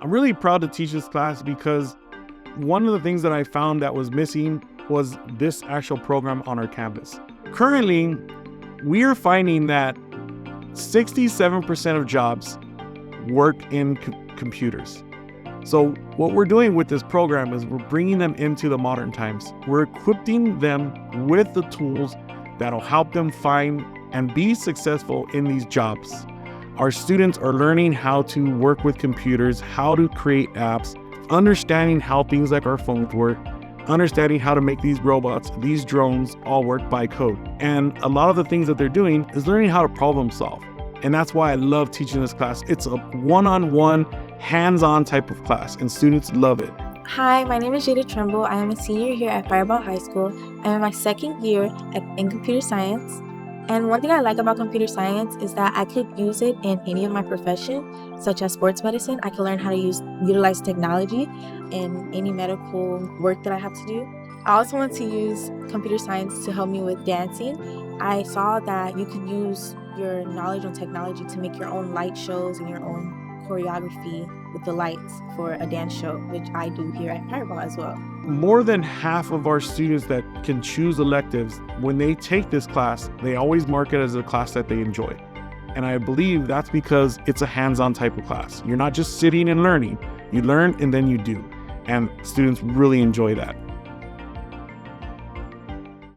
I'm really proud to teach this class because one of the things that I found that was missing was this actual program on our campus. Currently, we are finding that 67% of jobs work in computers. So what we're doing with this program is we're bringing them into the modern times. We're equipping them with the tools that'll help them find and be successful in these jobs. Our students are learning how to work with computers, how to create apps, understanding how things like our phones work, understanding how to make these robots, these drones all work by code. And a lot of the things that they're doing is learning how to problem solve. And that's why I love teaching this class. It's a one-on-one, hands-on type of class, and students love it. Hi, my name is Jada Trimble. I am a senior here at Firebaugh High School. I'm in my second year in computer science. And one thing I like about computer science is that I could use it in any of my profession, such as sports medicine. I can learn how to utilize technology in any medical work that I have to do. I also want to use computer science to help me with dancing. I saw that you could use your knowledge on technology to make your own light shows and your own choreography with the lights for a dance show, which I do here at Firebaugh as well. More than half of our students that can choose electives, when they take this class, they always mark it as a class that they enjoy. And I believe that's because it's a hands-on type of class. You're not just sitting and learning. You learn and then you do. And students really enjoy that.